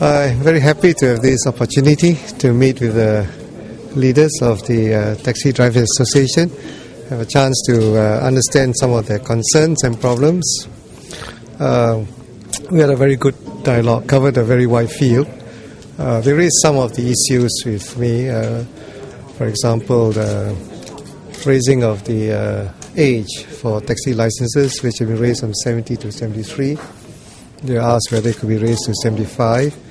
I'm very happy to have this opportunity to meet with the leaders of the Taxi Drivers Association, have a chance to understand some of their concerns and problems. We had a very good dialogue, covered a very wide field. They raised some of the issues with me, for example, the raising of the age for taxi licenses, which have been raised from 70 to 73. They asked whether it could be raised to 75.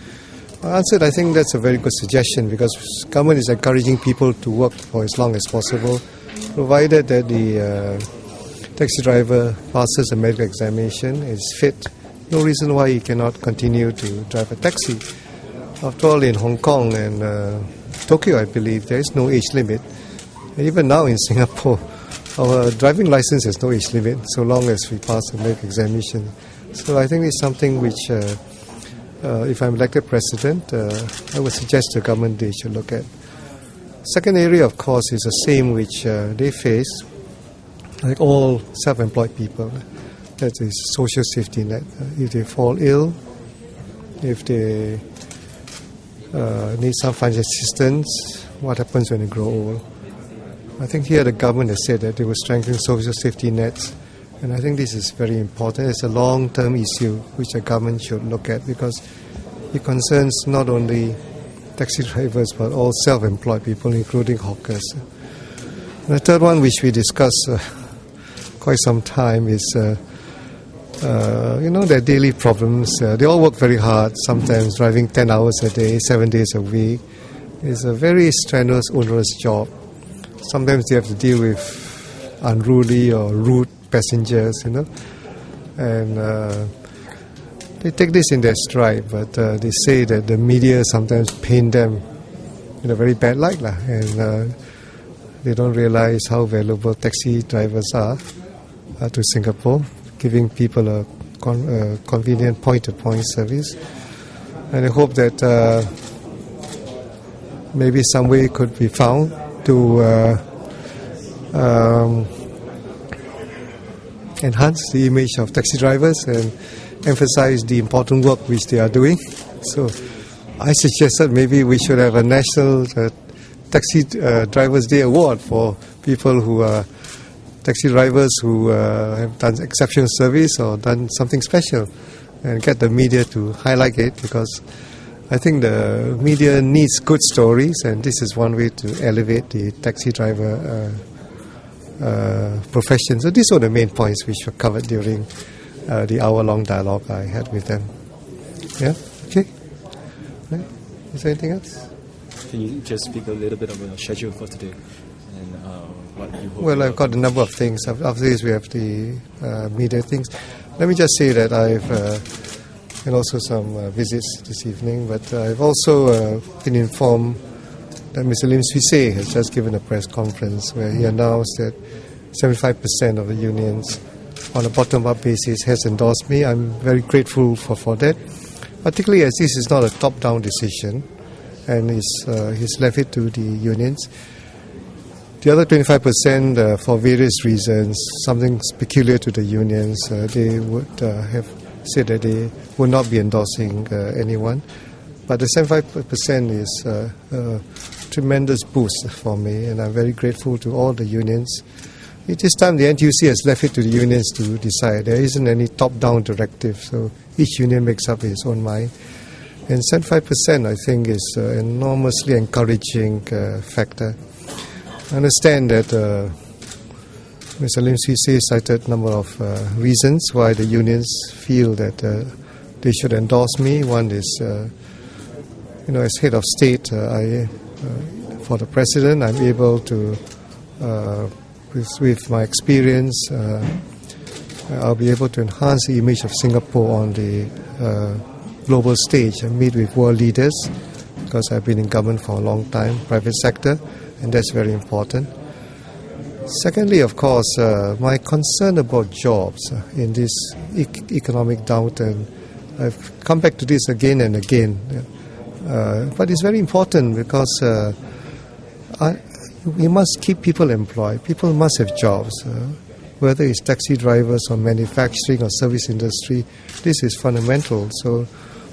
I answered, I think that's a very good suggestion because government is encouraging people to work for as long as possible, provided that the taxi driver passes a medical examination, is fit. No reason why he cannot continue to drive a taxi. After all, in Hong Kong and Tokyo, I believe, there is no age limit. And even now in Singapore, our driving license has no age limit so long as we pass the medical examination. So I think it's something which, if I'm elected president, I would suggest the government they should look at. Second area, of course, is the same which they face, like all self-employed people. That is social safety net. If they fall ill, if they need some financial assistance, what happens when they grow old? I think here the government has said that they will strengthen social safety nets. And I think this is very important. It's a long-term issue which the government should look at because it concerns not only taxi drivers but all self-employed people, including hawkers. And the third one, which we discussed quite some time, is their daily problems. They all work very hard, sometimes driving 10 hours a day, 7 days a week. It's a very strenuous, onerous job. Sometimes they have to deal with unruly or rude passengers, and they take this in their stride, but they say that the media sometimes paint them in a very bad light, and they don't realize how valuable taxi drivers are to Singapore, giving people a convenient point-to-point service. And I hope that maybe some way could be found to enhance the image of taxi drivers and emphasize the important work which they are doing. So I suggested maybe we should have a National Taxi Drivers Day Award for people who are taxi drivers who have done exceptional service or done something special, and get the media to highlight it, because I think the media needs good stories, and this is one way to elevate the taxi driver profession. So these were the main points which were covered during the hour-long dialogue I had with them. Yeah? Okay? Right. Is there anything else? Can you just speak a little bit of a schedule for today and what you hope? Well, I've got a number of things. After this, we have the media things. Let me just say that I've and also some visits this evening, but I've also been informed that Mr. Lim Swee Say has just given a press conference where he announced that 75% of the unions on a bottom-up basis has endorsed me. I'm very grateful for that, particularly as this is not a top-down decision and he's left it to the unions. The other 25%, for various reasons, something peculiar to the unions, they would have said that they would not be endorsing anyone. But the 75% is a tremendous boost for me, and I'm very grateful to all the unions. At this time, the NTUC has left it to the unions to decide. There isn't any top-down directive, so each union makes up its own mind. And 75%, I think, is an enormously encouraging factor. I understand that Mr. Lim Swee Say cited a number of reasons why the unions feel that they should endorse me. One is, as head of state, for the president, I'm able to, with my experience, I'll be able to enhance the image of Singapore on the global stage and meet with world leaders, because I've been in government for a long time, private sector, and that's very important. Secondly, of course, my concern about jobs in this economic downturn, I've come back to this again and again. But it's very important because we must keep people employed. People must have jobs. Whether it's taxi drivers or manufacturing or service industry, this is fundamental. So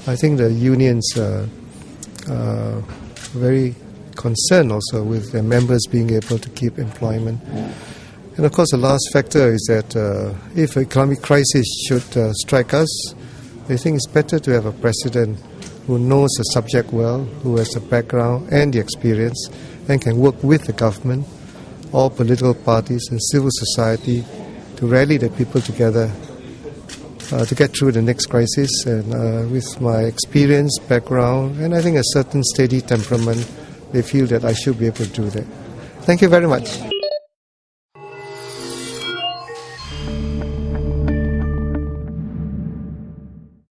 I think the unions are very concerned also with their members being able to keep employment. And of course, the last factor is that if an economic crisis should strike us, I think it's better to have a president who knows the subject well, who has the background and the experience, and can work with the government, all political parties and civil society to rally the people together to get through the next crisis. And with my experience, background, and I think a certain steady temperament, they feel that I should be able to do that. Thank you very much.